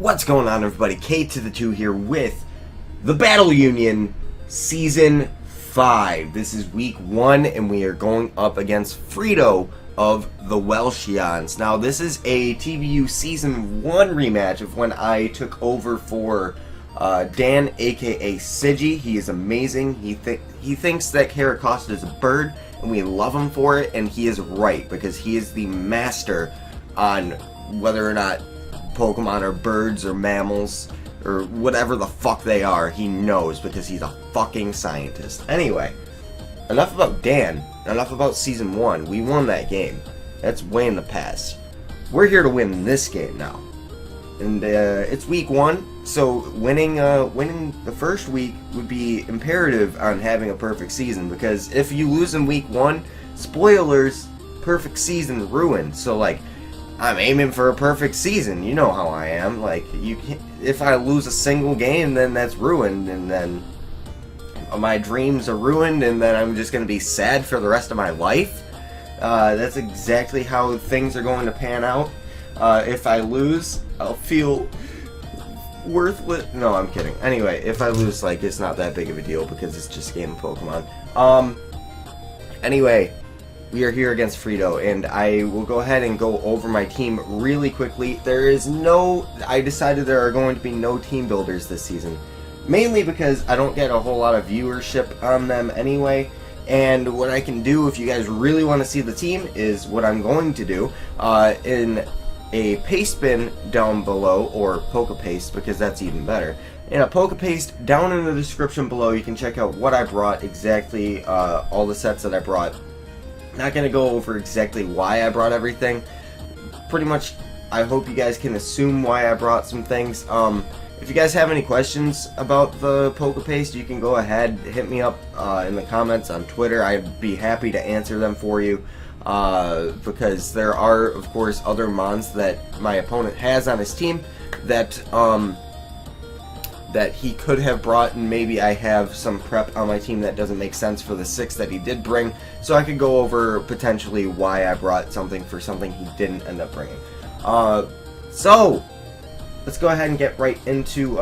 What's going on, everybody? K to the 2 here with the Battle Union Season 5. This is Week 1, and we are going up against Frito of the Welsheons. Now, this is a TBU Season 1 rematch of when I took over for Dan, aka Siggy. He is amazing. He thinks that Carrot Costa is a bird, and we love him for it, and he is right, because he is the master on whether or not Pokemon are birds or mammals or whatever the fuck they are. He knows because he's a fucking scientist. Anyway, enough about Dan, enough about Season 1. We won that game. That's way in the past. We're here to win this game now. And it's Week 1, so winning the first week would be imperative on having a perfect season, because if you lose in Week 1, spoilers, perfect season ruined. So, like, I'm aiming for a perfect season. You know how I am. Like, if I lose a single game, then that's ruined, and then my dreams are ruined, and then I'm just going to be sad for the rest of my life. That's exactly how things are going to pan out. If I lose, I'll feel worthless. No, I'm kidding. Anyway, if I lose, like, it's not that big of a deal because it's just a game of Pokemon. Anyway, we are here against Frito, and I will go ahead and go over my team really quickly. I decided there are going to be no team builders this season, mainly because I don't get a whole lot of viewership on them anyway. And what I can do, if you guys really want to see the team, is what I'm going to do in a paste bin down below, or Poke Paste, because that's even better. In a Poke Paste down in the description below, you can check out what I brought exactly, all the sets that I brought. Not going to go over exactly why I brought everything. Pretty much, I hope you guys can assume why I brought some things. If you guys have any questions about the Poke Paste, you can go ahead, hit me up in the comments on Twitter. I'd be happy to answer them for you. Because there are, of course, other mons that my opponent has on his team that that he could have brought, and maybe I have some prep on my team that doesn't make sense for the 6 that he did bring, so I could go over potentially why I brought something for something he didn't end up bringing. So let's go ahead and get right into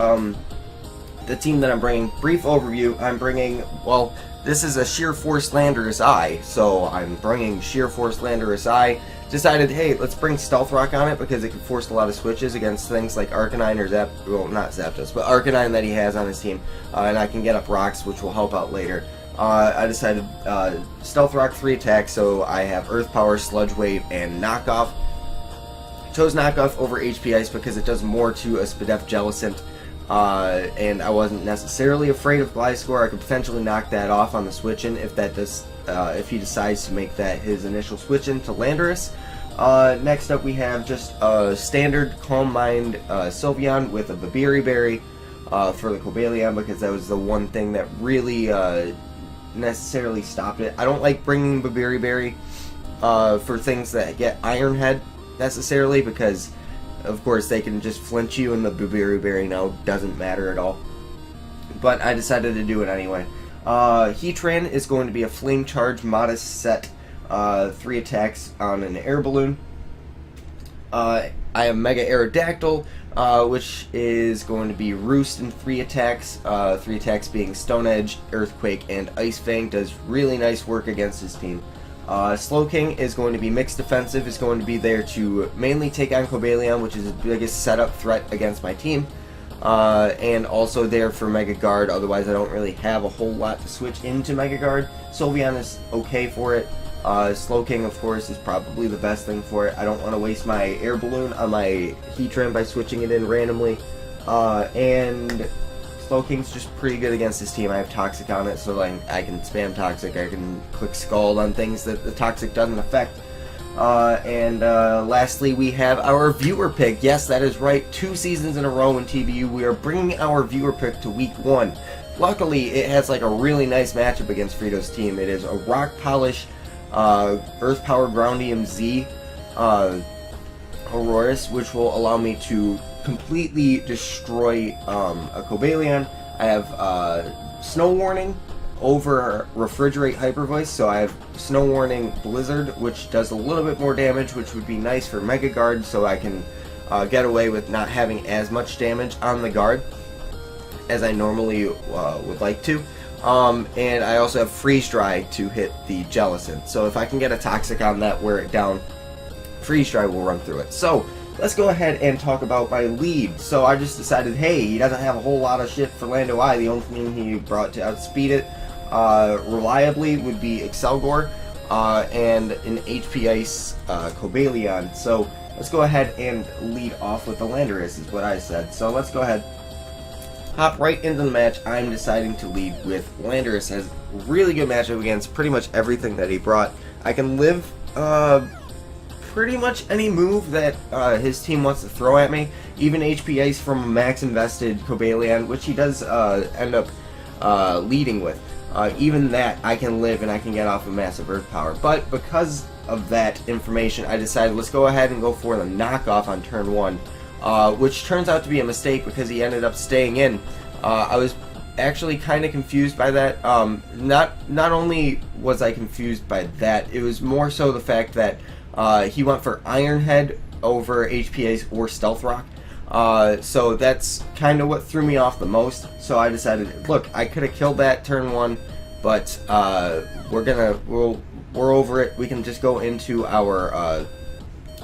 the team that I'm bringing. Brief overview. I'm bringing, well, this is a Sheer Force Landorus Eye, so I'm bringing Sheer Force Landorus Eye. Decided, hey, let's bring Stealth Rock on it because it can force a lot of switches against things like Arcanine or well, not Zapdos, but Arcanine that he has on his team, and I can get up rocks, which will help out later. I decided Stealth Rock 3 attacks, so I have Earth Power, Sludge Wave, and Knockoff. Chose Knockoff over HP Ice because it does more to a Spadef Jellicent. And I wasn't necessarily afraid of Gliscor. I could potentially knock that off on the switch-in if he decides to make that his initial switch-in to Landorus. Next up we have just a standard Calm Mind Sylveon with a Babiri Berry for the Cobalion, because that was the one thing that really necessarily stopped it. I don't like bringing Babiri Berry for things that get Iron Head necessarily, because of course they can just flinch you, and the Babiri Berry now doesn't matter at all. But I decided to do it anyway. Heatran is going to be a Flame Charge Modest set, 3 attacks on an Air Balloon. I have Mega Aerodactyl, which is going to be Roost in 3 attacks. 3 attacks being Stone Edge, Earthquake, and Ice Fang. Does really nice work against his team. Slowking is going to be mixed defensive, is going to be there to mainly take on Cobalion, which is the biggest setup threat against my team, and also there for Mega Guard. Otherwise I don't really have a whole lot to switch into Mega Guard. Sylveon is okay for it. Slowking, of course, is probably the best thing for it. I don't want to waste my Air Balloon on my Heatran by switching it in randomly, and Slowking's just pretty good against his team. I have Toxic on it, so like I can spam Toxic. I can click Scald on things that the Toxic doesn't affect. And lastly, we have our viewer pick. Yes, that is right. 2 seasons in a row in TBU, we are bringing our viewer pick to Week 1. Luckily, it has like a really nice matchup against Frito's team. It is a Rock Polish, Earth Power Groundium Z Aurorus, which will allow me to completely destroy a Cobalion. I have Snow Warning over Refrigerate Hyper Voice, so I have Snow Warning Blizzard, which does a little bit more damage, which would be nice for Mega Guard, so I can get away with not having as much damage on the guard as I normally would like to. And I also have Freeze Dry to hit the Jellicent. So if I can get a Toxic on that, wear it down, Freeze Dry will run through it. So let's go ahead and talk about my lead. So I just decided, hey, he doesn't have a whole lot of shit for Lando I. The only thing he brought to outspeed it reliably would be Excelgor and an HP Ice Cobalion. So let's go ahead and lead off with the Landorus is what I said. So let's go ahead, hop right into the match. I'm deciding to lead with Landorus. Has a really good matchup against pretty much everything that he brought. I can live pretty much any move that his team wants to throw at me. Even HP Ice from a max invested Cobalion, which he does end up leading with. Even that I can live and I can get off of massive Earth Power. But because of that information, I decided let's go ahead and go for the knockoff on turn 1. Which turns out to be a mistake because he ended up staying in. I was actually kind of confused by that. Not only was I confused by that, it was more so the fact that he went for Iron Head over HP Ace or Stealth Rock. So that's kind of what threw me off the most. So I decided, look, I could have killed that turn 1, but we're over it. We can just go into our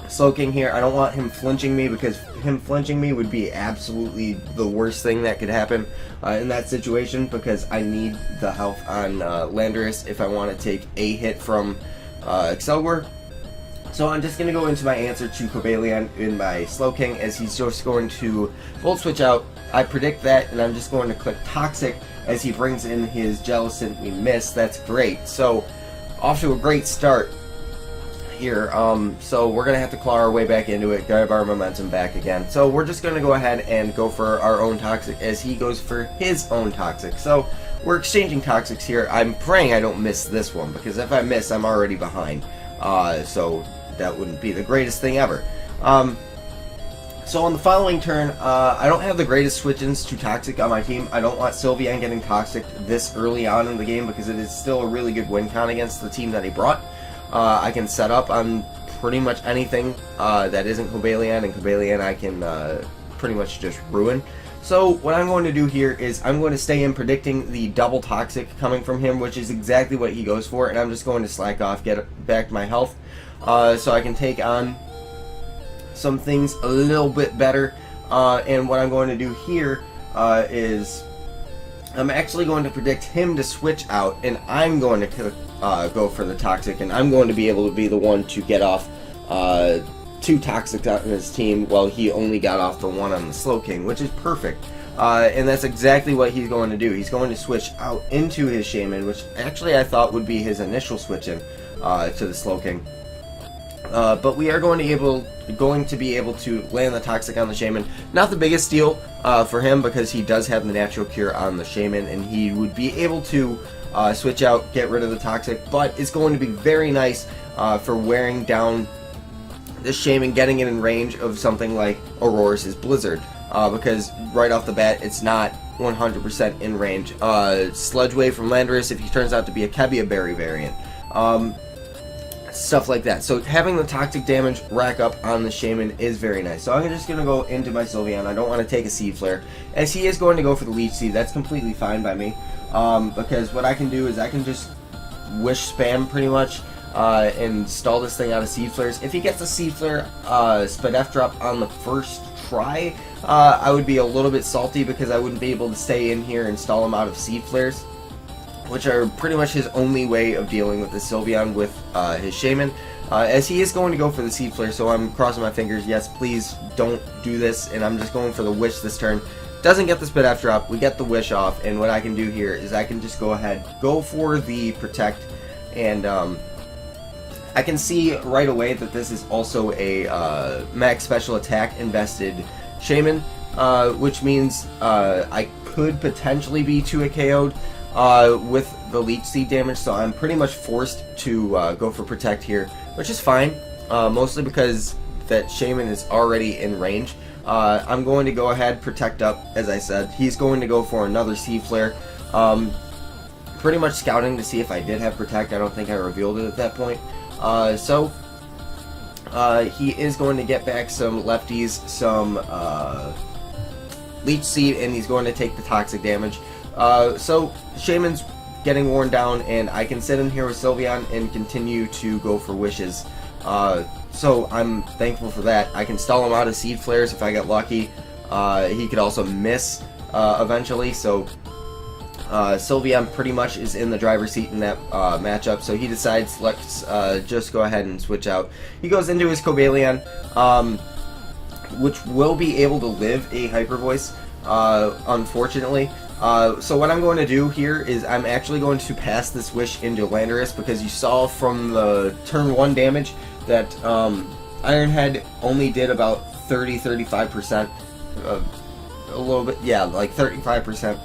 Slowking here. I don't want him flinching me because him flinching me would be absolutely the worst thing that could happen in that situation, because I need the health on Landorus if I want to take a hit from Excelgor. So I'm just going to go into my answer to Cobalion in my Slowking, as he's just going to Volt Switch out. I predict that, and I'm just going to click Toxic as he brings in his Jellicent. We miss. That's great. So off to a great start here. So we're gonna have to claw our way back into it, grab our momentum back again. So we're just gonna go ahead and go for our own Toxic as he goes for his own Toxic. So we're exchanging Toxics here. I'm praying I don't miss this one, because if I miss, I'm already behind. So that wouldn't be the greatest thing ever. So on the following turn, I don't have the greatest switch-ins to Toxic on my team. I don't want Sylveon getting Toxic this early on in the game, because it is still a really good win con against the team that he brought. I can set up on pretty much anything that isn't Cobalion, and Cobalion I can pretty much just ruin. So what I'm going to do here is I'm going to stay in predicting the double Toxic coming from him, which is exactly what he goes for, and I'm just going to slack off, get back my health, so I can take on some things a little bit better. And what I'm going to do here is I'm actually going to predict him to switch out, and I'm going to go for the Toxic, and I'm going to be able to be the one to get off 2 Toxics on his team, while he only got off the 1 on the Slowking, which is perfect. And that's exactly what he's going to do. He's going to switch out into his Shaman, which actually I thought would be his initial switch in to the Slowking. But we are going to be able to land the Toxic on the Shaman. Not the biggest deal for him, because he does have the natural cure on the Shaman, and he would be able to switch out, get rid of the Toxic, but it's going to be very nice for wearing down this Shaman, getting it in range of something like Aurora's Blizzard, because right off the bat it's not 100% in range. Sludge Wave from Landorus if he turns out to be a Kebia Berry variant. Stuff like that. So having the Toxic damage rack up on the Shaman is very nice. So I'm just going to go into my Sylveon. I don't want to take a Seed Flare, as he is going to go for the Leech Seed. That's completely fine by me, because what I can do is I can just Wish Spam pretty much and stall this thing out of Seed Flares. If he gets a Seed Flare Spadef Drop on the first try, I would be a little bit salty, because I wouldn't be able to stay in here and stall him out of Seed Flares, which are pretty much his only way of dealing with the Sylveon with his Shaman, as he is going to go for the Seed Flare. So I'm crossing my fingers. Yes, please don't do this, and I'm just going for the Wish this turn. Doesn't get the Spadef Drop, we get the Wish off, and what I can do here is I can just go ahead, go for the Protect, and I can see right away that this is also a max special attack invested Shaman, which means I could potentially be 2 KO'd with the Leech Seed damage, so I'm pretty much forced to go for Protect here, which is fine, mostly because that Shaman is already in range. I'm going to go ahead, Protect up, as I said. He's going to go for another Seed Flare, pretty much scouting to see if I did have Protect. I don't think I revealed it at that point. So He is going to get back some lefties, some Leech Seed, and he's going to take the toxic damage. So Shaman's getting worn down, and I can sit in here with Sylveon and continue to go for wishes. So I'm thankful for that. I can stall him out of Seed Flares if I get lucky. He could also miss eventually, so Sylveon pretty much is in the driver's seat in that matchup, so he decides, let's just go ahead and switch out. He goes into his Cobalion, which will be able to live a Hyper Voice, unfortunately. So what I'm going to do here is I'm actually going to pass this wish into Landorus, because you saw from the turn 1 damage that Ironhead only did about 35%, a little bit, yeah, like 35%.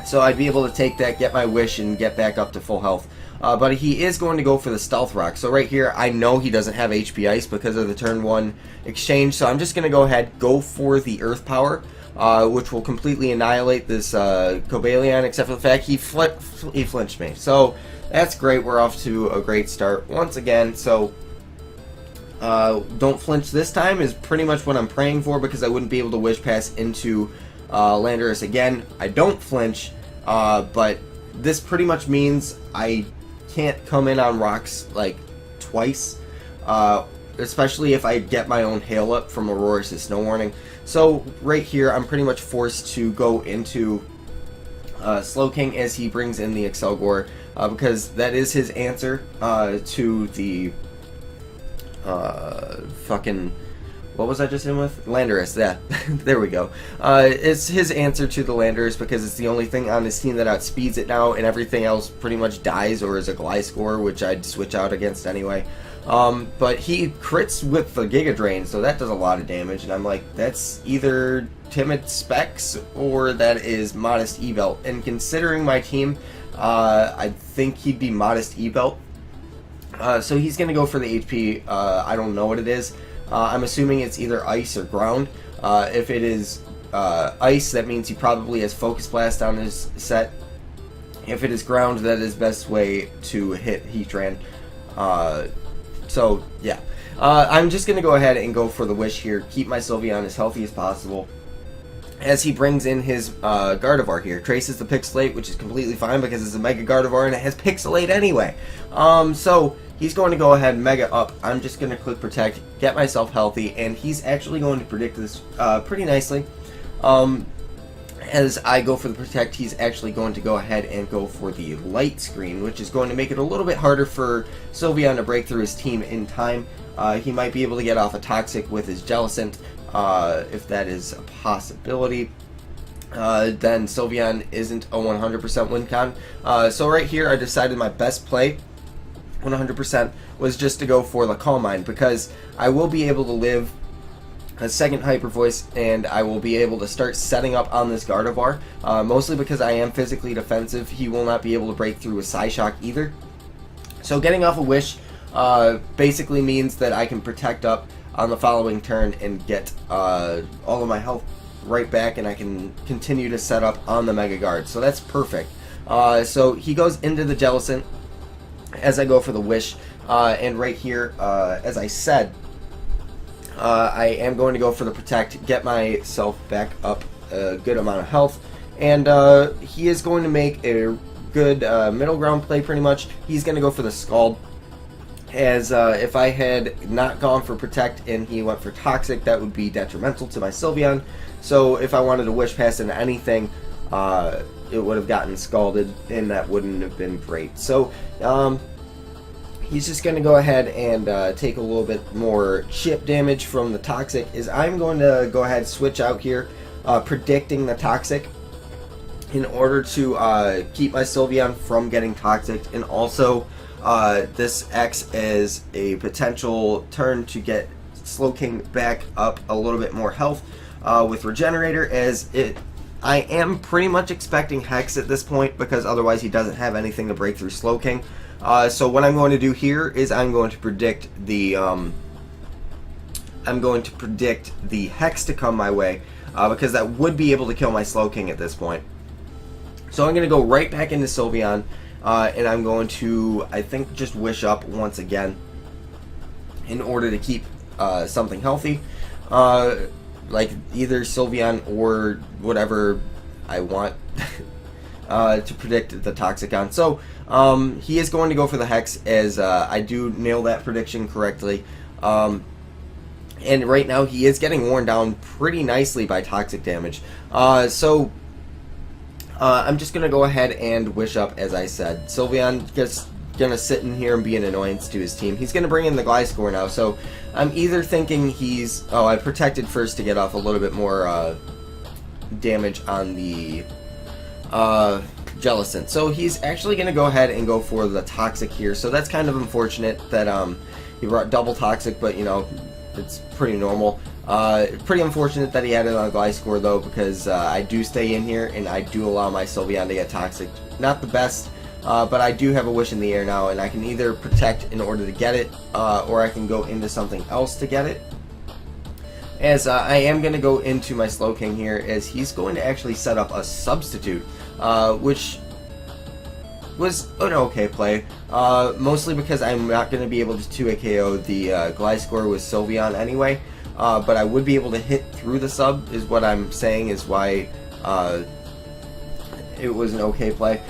So I'd be able to take that, get my wish, and get back up to full health. But he is going to go for the Stealth Rock. So right here, I know he doesn't have HP Ice because of the turn 1 exchange. So I'm just going to go ahead, go for the Earth Power, which will completely annihilate this Cobalion, except for the fact he flinched me. So that's great. We're off to a great start once again. So don't flinch this time is pretty much what I'm praying for, because I wouldn't be able to Wish Pass into Landorus again. I don't flinch, but this pretty much means I can't come in on rocks like twice, especially if I get my own Hail Up from Aurora's Snow Warning. So right here, I'm pretty much forced to go into Slowking as he brings in the Excelgor, because that is his answer to the fucking... What was I just in with? Landorus, yeah. There we go. It's his answer to the Landorus, because it's the only thing on his team that outspeeds it now, and everything else pretty much dies or is a Gliscor, which I'd switch out against anyway. But he crits with the Giga Drain, so that does a lot of damage, and I'm like, that's either Timid Specs or that is Modest E-Belt. And considering my team, I think he'd be Modest E-Belt. So he's going to go for the HP. I don't know what it is. I'm assuming it's either ice or ground. If it is ice, that means he probably has Focus Blast on his set. If it is ground, that is best way to hit Heatran. So, yeah. I'm just going to go ahead and go for the Wish here. Keep my Sylveon as healthy as possible. As he brings in his Gardevoir here. Traces the Pixelate, which is completely fine because it's a Mega Gardevoir and it has Pixelate anyway. So... he's going to go ahead and Mega up. I'm just going to click Protect, get myself healthy, and he's actually going to predict this pretty nicely. As I go for the Protect, he's actually going to go ahead and go for the Light Screen, which is going to make it a little bit harder for Sylveon to break through his team in time. He might be able to get off a Toxic with his Jellicent, if that is a possibility. Then Sylveon isn't a 100% win con. So right here, I decided my best play 100% was just to go for the Calm Mind, because I will be able to live a second Hyper Voice, and I will be able to start setting up on this Gardevoir, mostly because I am physically defensive. He will not be able to break through with Psyshock either. So getting off a Wish basically means that I can Protect up on the following turn and get all of my health right back, and I can continue to set up on the Mega Guard. So that's perfect. So he goes into the Jellicent as I go for the Wish, and right here, as I said, I am going to go for the Protect, get myself back up a good amount of health, and he is going to make a good middle ground play pretty much. He's going to go for the Scald, as if I had not gone for Protect and he went for Toxic, that would be detrimental to my Sylveon. So if I wanted to Wish Pass into anything, it would have gotten Scalded, and that wouldn't have been great. So he's just going to go ahead and take a little bit more chip damage from the Toxic. I'm going to go ahead and switch out here, predicting the Toxic in order to keep my Sylveon from getting Toxic, and also this acts as a potential turn to get Slowking back up a little bit more health with Regenerator, as I am pretty much expecting Hex at this point, because otherwise he doesn't have anything to break through Slowking. So what I'm going to do here is I'm going to predict the Hex to come my way, because that would be able to kill my Slowking at this point. So I'm going to go right back into Sylveon, and I'm going to, I think, just Wish up once again. in order to keep something healthy, like either Sylveon or whatever I want to predict the Toxic on. So he is going to go for the Hex, as I do nail that prediction correctly. And right now he is getting worn down pretty nicely by Toxic damage. So I'm just going to go ahead and wish up, as I said. Sylveon gets going to sit in here and be an annoyance to his team. He's going to bring in the Gliscor now, so I'm either thinking he's... Oh, I protected first to get off a little bit more damage on the Jellicent. So he's actually going to go ahead and go for the Toxic here, so that's kind of unfortunate that he brought double Toxic, but, you know, it's pretty normal. Pretty unfortunate that he had it on Gliscor, though, because I do stay in here and I do allow my Sylveon to get Toxic. Not the best, but I do have a Wish in the Air now, and I can either protect in order to get it, or I can go into something else to get it. As I am going to go into my Slowking here, as he's going to actually set up a Substitute, which was an okay play, mostly because I'm not going to be able to 2-hit KO the Gliscor with Sylveon anyway, but I would be able to hit through the sub, is what I'm saying, is why it was an okay play,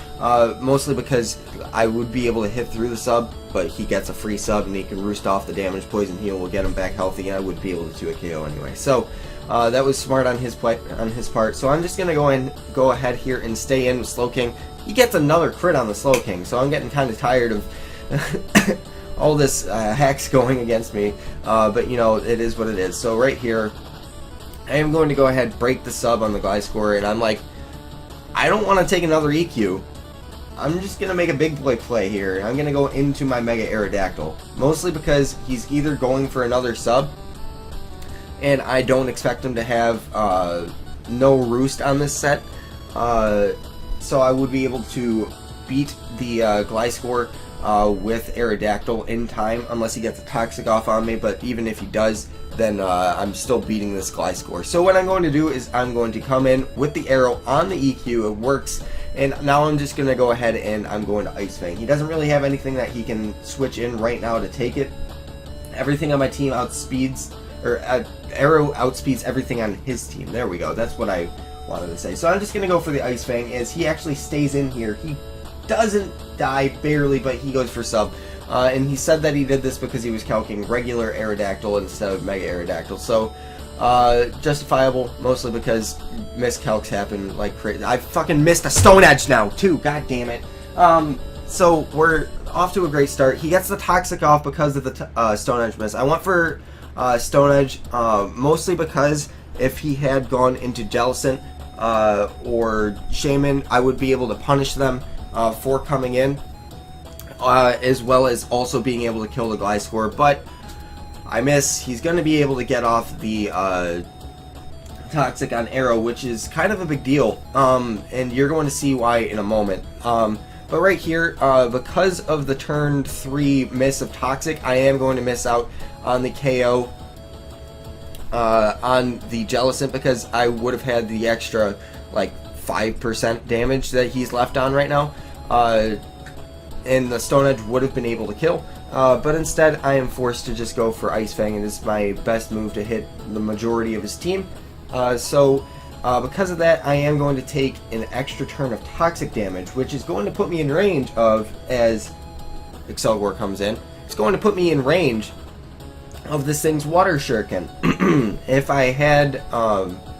mostly because I would be able to hit through the sub, but he gets a free sub and he can roost off the damage. Poison Heal will get him back healthy, and I would be able to 2-hit KO anyway. So that was smart on his part. So I'm just gonna go ahead here and stay in with Slowking. He gets another crit on the Slowking, so I'm getting kind of tired of all this hacks going against me. But you know, it is what it is. So right here, I am going to go ahead, break the sub on the Gliscor, and I'm like, I don't want to take another EQ. I'm just going to make a big play here. I'm going to go into my Mega Aerodactyl. Mostly because he's either going for another sub, and I don't expect him to have no Roost on this set. So I would be able to beat the Gliscor with Aerodactyl in time, unless he gets a Toxic off on me, but even if he does, then I'm still beating this Gliscor. So what I'm going to do is I'm going to come in with the arrow on the EQ. It works. And now I'm just going to go ahead and I'm going to Ice Fang. He doesn't really have anything that he can switch in right now to take it. Everything on my team outspeeds, or arrow outspeeds everything on his team. There we go. That's what I wanted to say. So I'm just going to go for the Ice Fang, as he actually stays in here. He doesn't die, barely, but he goes for sub. And he said that he did this because he was calcing regular Aerodactyl instead of Mega Aerodactyl. So justifiable, mostly because miscalcs happen like crazy. I fucking missed a Stone Edge now, too. God damn it. So we're off to a great start. He gets the Toxic off because of the Stone Edge miss. I went for Stone Edge mostly because if he had gone into Jellicent or Shaman, I would be able to punish them for coming in, as well as also being able to kill the Gliscor. But I miss. He's going to be able to get off the Toxic on Arrow, which is kind of a big deal, and you're going to see why in a moment. But right here, because of the turn 3 miss of Toxic, I am going to miss out on the KO on the Jellicent, because I would have had the extra like 5% damage that he's left on right now, and the Stone Edge would have been able to kill. But instead, I am forced to just go for Ice Fang, and it's my best move to hit the majority of his team. So because of that, I am going to take an extra turn of Toxic damage, which is going to put me in range of, as Excelgor comes in, it's going to put me in range of this thing's Water Shuriken. If I had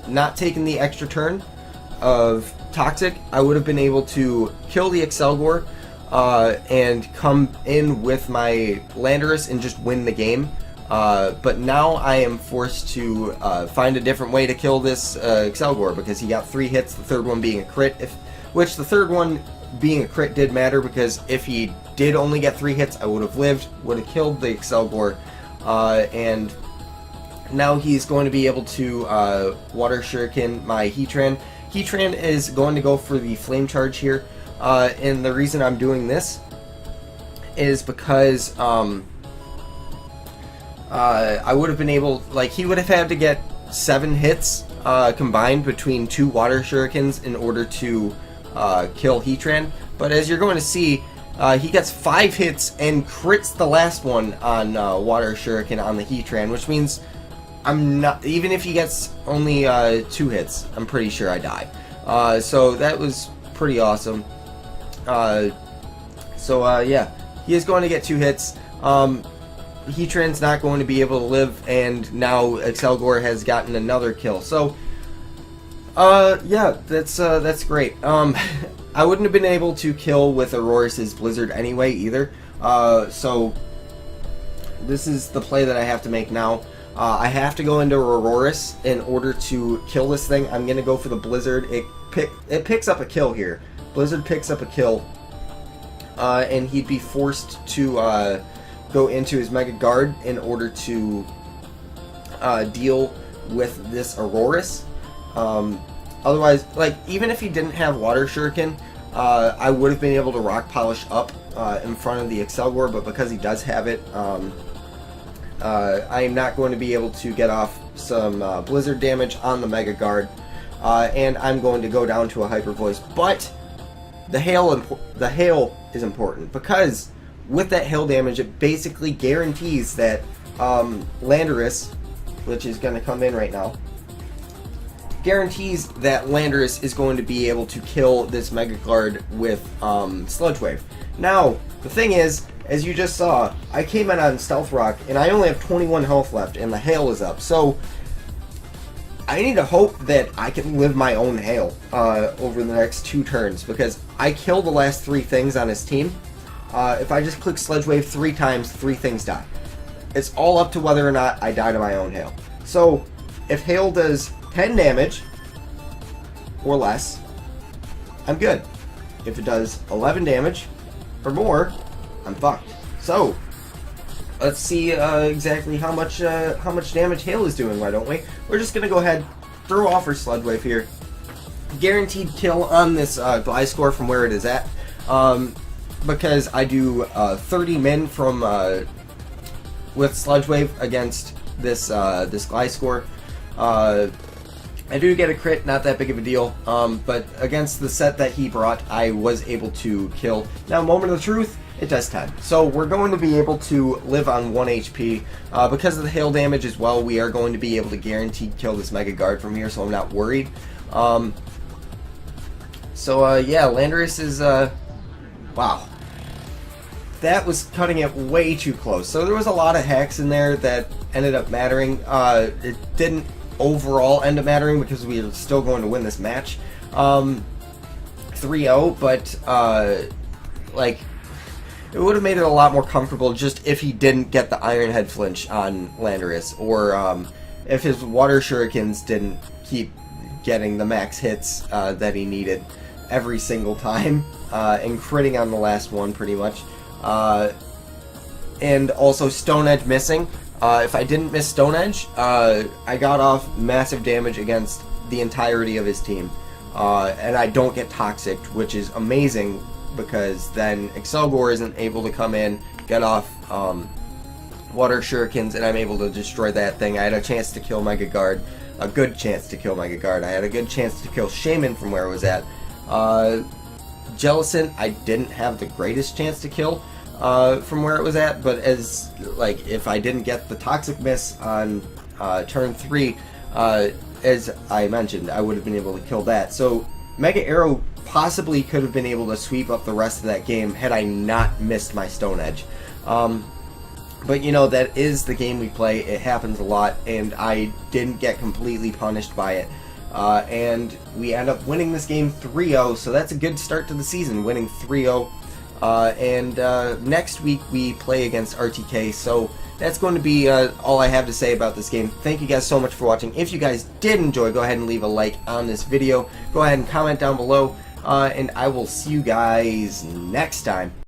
not taken the extra turn of Toxic, I would have been able to kill the Excelgor and come in with my Landorus and just win the game. But now I am forced to find a different way to kill this Excelgor, because he got 3 hits, the third one being a crit, which the third one being a crit did matter, because if he did only get 3 hits, I would have lived, would have killed the Excelgor, and now he's going to be able to Water Shuriken my Heatran. Heatran is going to go for the Flame Charge here, and the reason I'm doing this is because I would have been able, like, he would have had to get 7 hits combined between 2 Water Shurikens in order to kill Heatran. But as you're going to see, He gets 5 hits and crits the last one on Water Shuriken on the Heatran, which means I'm not, even if he gets only 2 hits, I'm pretty sure I die. So that was pretty awesome. Yeah, he is going to get 2 hits. Heatran's not going to be able to live, and now Excelgor has gotten another kill. So, yeah, that's great. I wouldn't have been able to kill with Aurorus's Blizzard anyway either. So this is the play that I have to make now. I have to go into Aurorus in order to kill this thing. I'm gonna go for the Blizzard. It picks up a kill here. Blizzard picks up a kill, and he'd be forced to go into his Mega Guard in order to deal with this Aurorus. Otherwise, like, even if he didn't have Water Shuriken, I would have been able to Rock Polish up in front of the Excelgor, but because he does have it, I am not going to be able to get off some Blizzard damage on the Mega Guard, and I'm going to go down to a Hyper Voice. But the hail is important, because with that hail damage, it basically guarantees that Landorus, which is going to come in right now, guarantees that Landorus is going to be able to kill this Mega Guard with Sludge Wave. Now, the thing is, as you just saw, I came in on Stealth Rock, and I only have 21 health left, and the hail is up. So, I need to hope that I can live my own hail over the next 2 turns, because I killed the last 3 things on his team. If I just click Sludge Wave 3 times, 3 things die. It's all up to whether or not I die to my own hail. So, if hail does 10 damage or less, I'm good. If it does 11 damage or more, I'm fucked. So, let's see exactly how much damage hail is doing, why don't we? We're just gonna go ahead, throw off our Sludge Wave here. Guaranteed kill on this Gliscor from where it is at. Because I do 30 min from with Sludge Wave against this Gliscor. I do get a crit, not that big of a deal, but against the set that he brought, I was able to kill. Now, Moment of Truth, it does 10. So we're going to be able to live on 1 HP. Because of the hail damage as well, we are going to be able to guaranteed kill this Mega Guard from here, so I'm not worried. Yeah, Landorus is, wow. That was cutting it way too close. So there was a lot of hacks in there that ended up mattering. It didn't overall end up mattering because we were still going to win this match 3-0, but like, it would have made it a lot more comfortable just if he didn't get the Iron Head flinch on Landorus, or if his Water Shurikens didn't keep getting the max hits that he needed every single time, and critting on the last one pretty much. And also Stone Edge missing. If I didn't miss Stone Edge, I got off massive damage against the entirety of his team. And I don't get Toxic, which is amazing, because then Excelgor isn't able to come in, get off Water Shurikens, and I'm able to destroy that thing. I had a chance to kill Mega Guard, a good chance to kill Mega Guard. I had a good chance to kill Shaman from where it was at. Jellicent, I didn't have the greatest chance to kill from where it was at, but as, like, if I didn't get the Toxic miss on turn 3, as I mentioned, I would have been able to kill that. So Mega Arrow possibly could have been able to sweep up the rest of that game had I not missed my Stone Edge. But you know, that is the game we play. It happens a lot, and I didn't get completely punished by it. And we end up winning this game 3-0, so that's a good start to the season, winning 3-0. And next week we play against RTK, so that's going to be all I have to say about this game. Thank you guys so much for watching. If you guys did enjoy, go ahead and leave a like on this video. Go ahead and comment down below, and I will see you guys next time.